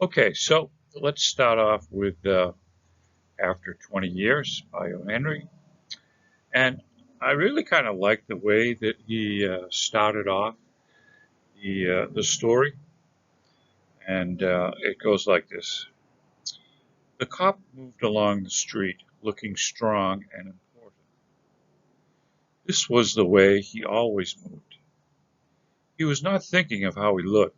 Okay, so let's start off with After 20 Years by O. Henry. And I really kind of like the way that he started off the story. And it goes like this. The cop moved along the street, looking strong and important. This was the way he always moved. He was not thinking of how he looked.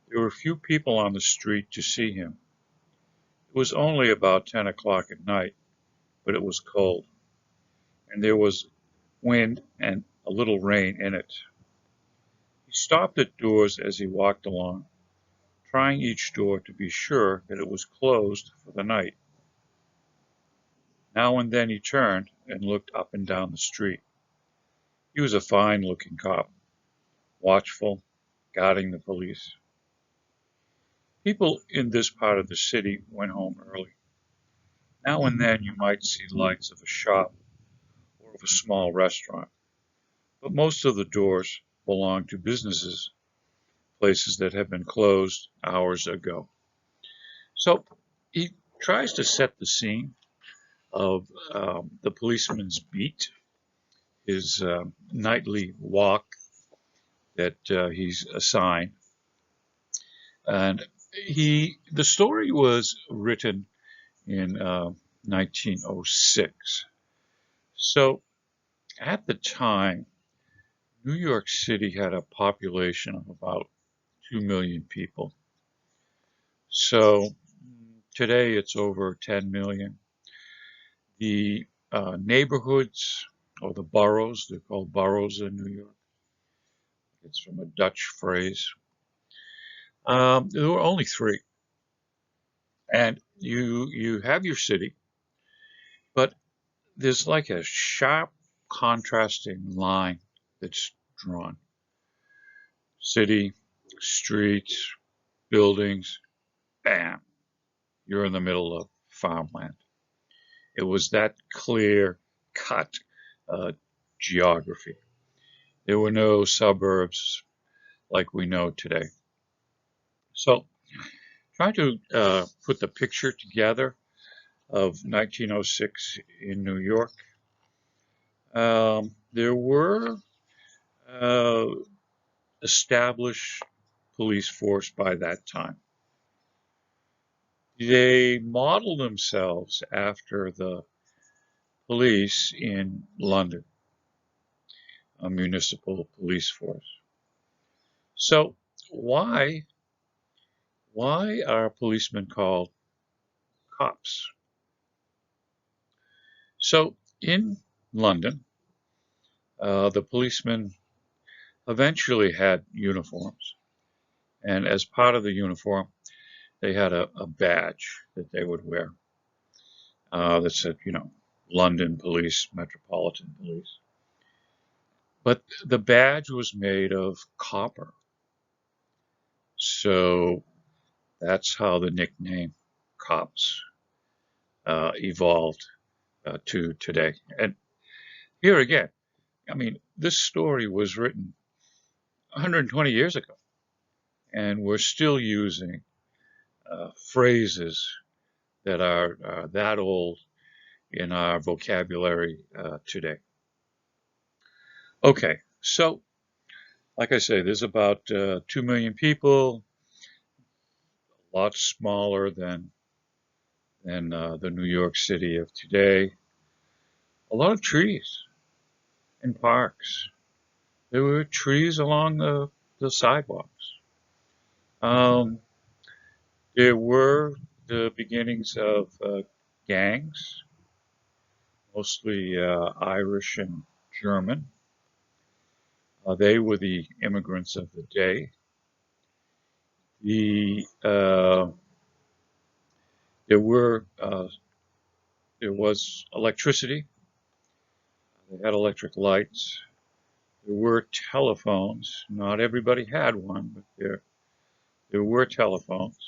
There were few people on the street to see him. It was only about 10 o'clock at night, but it was cold, and there was wind and a little rain in it. He stopped at doors as he walked along, trying each door to be sure that it was closed for the night. Now and then he turned and looked up and down the street. He was a fine-looking cop, watchful, guarding the police. People in this part of the city went home early. Now and then you might see lights of a shop or of a small restaurant, but most of the doors belonged to businesses, places that had been closed hours ago. So he tries to set the scene of the policeman's beat, his nightly walk that he's assigned. And the story was written in 1906. So at the time, New York City had a population of about 2 million people. So today it's over 10 million. The neighborhoods or the boroughs, they're called boroughs in New York. It's from a Dutch phrase. There were only three. And you have your city, but there's like a sharp contrasting line that's drawn. City, streets, buildings, bam, you're in the middle of farmland. It was that clear cut uh, geography. There were no suburbs like we know today. So, trying to put the picture together of 1906 in New York, there were uh, established police force by that time. They modeled themselves after the police in London, a municipal police force. So why are policemen called cops? So in London, the policemen eventually had uniforms, and as part of the uniform, they had a badge that they would wear that said, London Police, Metropolitan Police. But the badge was made of copper, so that's how the nickname cops evolved to today. And here again, I mean, this story was written 120 years ago, and we're still using phrases that are that old in our vocabulary today. Okay, so like I say, there's about 2 million people, a lot smaller than the New York City of today. A lot of trees and parks. There were trees along the sidewalks. Um, there were the beginnings of gangs, mostly Irish and German. They were the immigrants of the day. The there were there was electricity. They had electric lights. There were telephones. Not everybody had one, but there were telephones.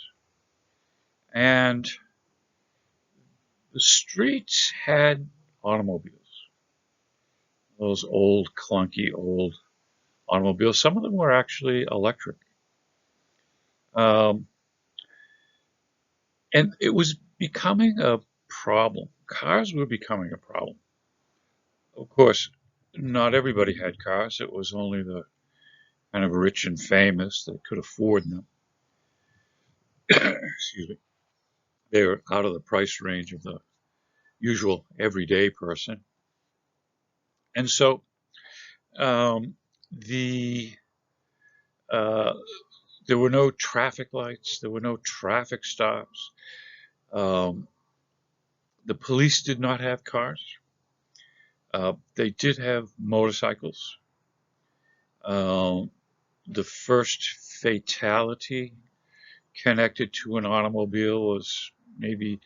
And the streets had automobiles. Those old, clunky, old automobiles. Some of them were actually electric. Um, And it was becoming a problem. Cars were becoming a problem. Of course, not everybody had cars. It was only the kind of rich and famous that could afford them. Excuse me. They were out of the price range of the usual everyday person. And so um, the uh, there were no traffic lights. There were no traffic stops. Um, the police did not have cars. They did have motorcycles. Um, the first fatality connected to an automobile was maybe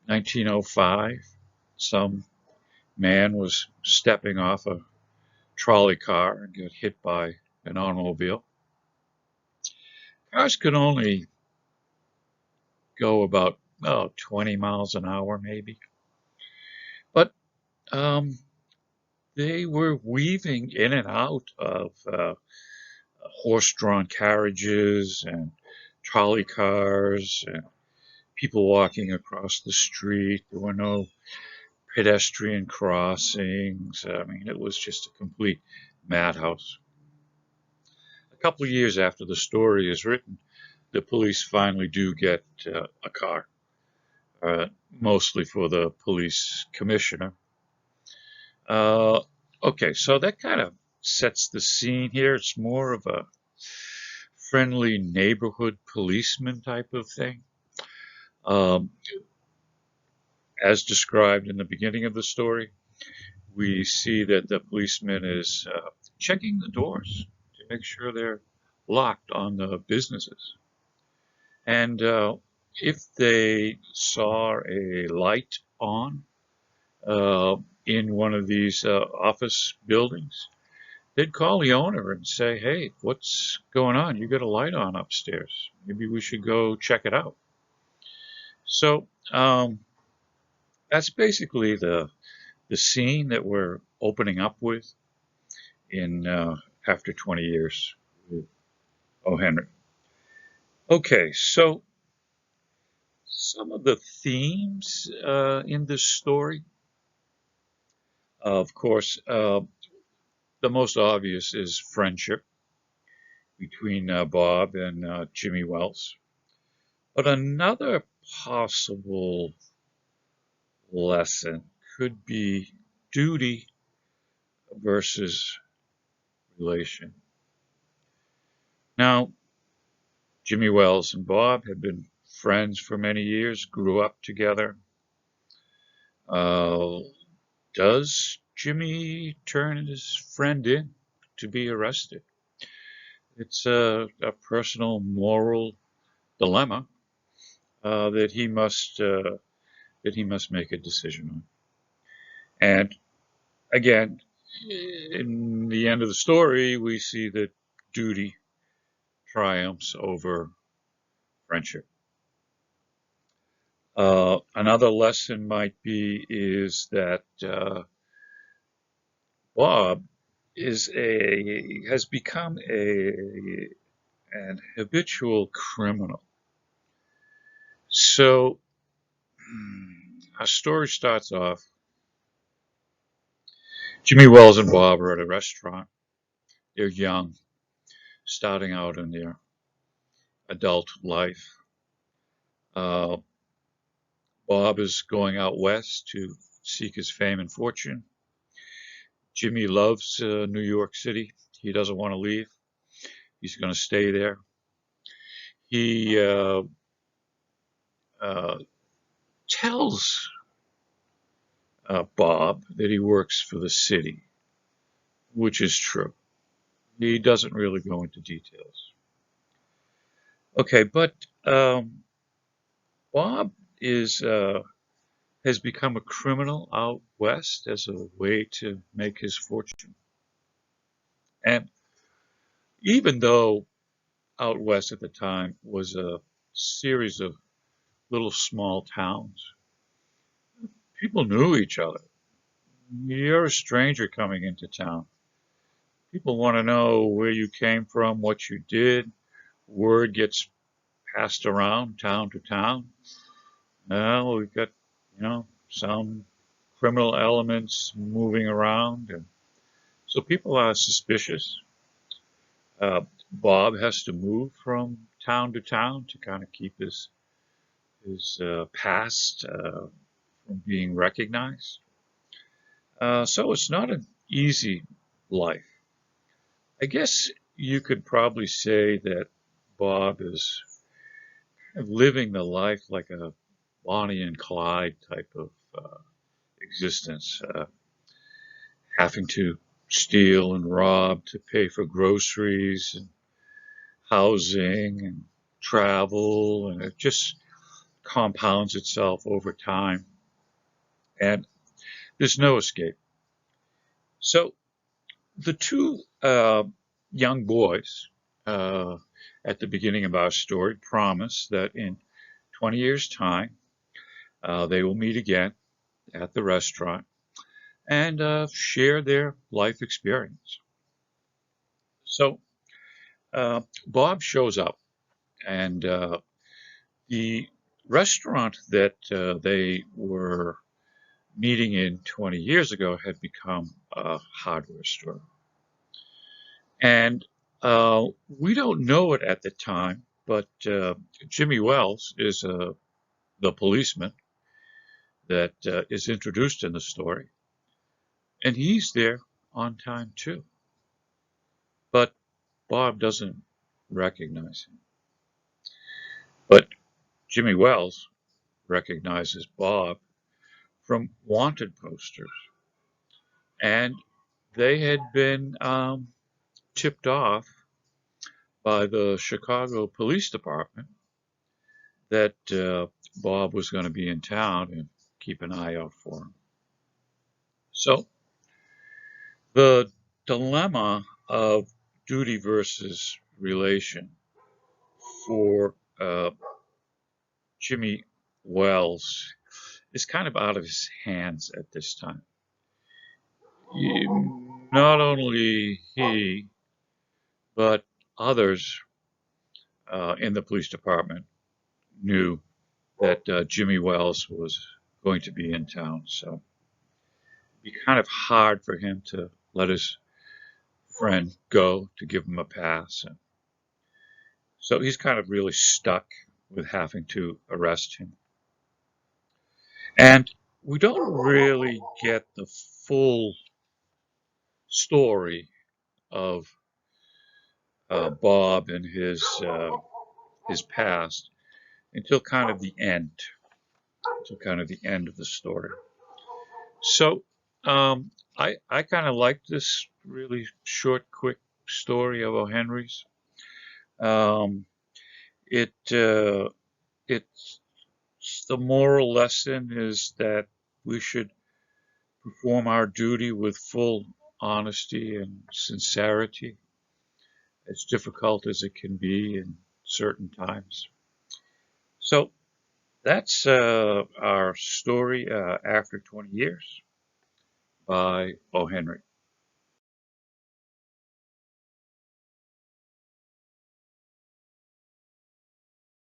1905. Some man was stepping off a trolley car and got hit by an automobile. Cars could only go about 20 miles an hour, maybe. But um, they were weaving in and out of horse-drawn carriages and trolley cars and people walking across the street. There were no pedestrian crossings. I mean, it was just a complete madhouse. A couple of years after the story is written, the police finally do get a car, mostly for the police commissioner. Uh, okay, so that kind of sets the scene here. It's more of a friendly neighborhood policeman type of thing. Um, as described in the beginning of the story, we see that the policeman is checking the doors to make sure they're locked on the businesses. And if they saw a light on in one of these office buildings, they'd call the owner and say, "Hey, what's going on? You got a light on upstairs. Maybe we should go check it out." So that's basically the scene that we're opening up with in after 20 years with O. Henry. Okay, so some of the themes in this story, of course, the most obvious is friendship between Bob and Jimmy Wells. But another possible lesson could be duty versus relation. Now, Jimmy Wells and Bob had been friends for many years, grew up together. Uh, does Jimmy turn his friend in to be arrested? It's a personal moral dilemma uh, that he must uh, that he must make a decision on. And again, in the end of the story, we see that duty triumphs over friendship. Another lesson might be is that Bob is a has become a an habitual criminal. So our story starts off. Jimmy Wells and Bob are at a restaurant. They're young, starting out in their adult life. Uh, Bob is going out west to seek his fame and fortune. Jimmy loves New York City. He doesn't want to leave. He's going to stay there. He uh, tells Bob that he works for the city, which is true. He doesn't really go into details. Okay, but Bob is has become a criminal out west as a way to make his fortune. And even though out west at the time was a series of little small towns, people knew each other. You're a stranger coming into town. People want to know where you came from, what you did. Word gets passed around town to town. Now we've got, some criminal elements moving around, and so people are suspicious. Bob has to move from town to town to kind of keep his past from being recognized. So it's not an easy life. I guess you could probably say that Bob is kind of living the life like a Bonnie and Clyde type of existence, having to steal and rob to pay for groceries and housing and travel, and it just compounds itself over time, and there's no escape. So the two young boys uh, at the beginning of our story promise that in 20 years' time they will meet again at the restaurant and share their life experience. So Bob shows up, and the restaurant that they were meeting in 20 years ago had become a hardware store. And we don't know it at the time, but Jimmy Wells is the policeman that is introduced in the story, and he's there on time too. But Bob doesn't recognize him. But Jimmy Wells recognizes Bob from wanted posters, and they had been tipped off by the Chicago Police Department that Bob was going to be in town and keep an eye out for him. So the dilemma of duty versus relation for Jimmy Wells is kind of out of his hands at this time. Not only he, but others in the police department knew that Jimmy Wells was going to be in town. So it'd be kind of hard for him to let his friend go to give him a pass. And so he's kind of really stuck with having to arrest him. And we don't really get the full story of Bob and his past until kind of the end, until kind of the end of the story. So I kind of like this really short, quick story of O. Henry's. Um, it it's the moral lesson is that we should perform our duty with full honesty and sincerity, as difficult as it can be in certain times. So that's our story after 20 years by O. Henry.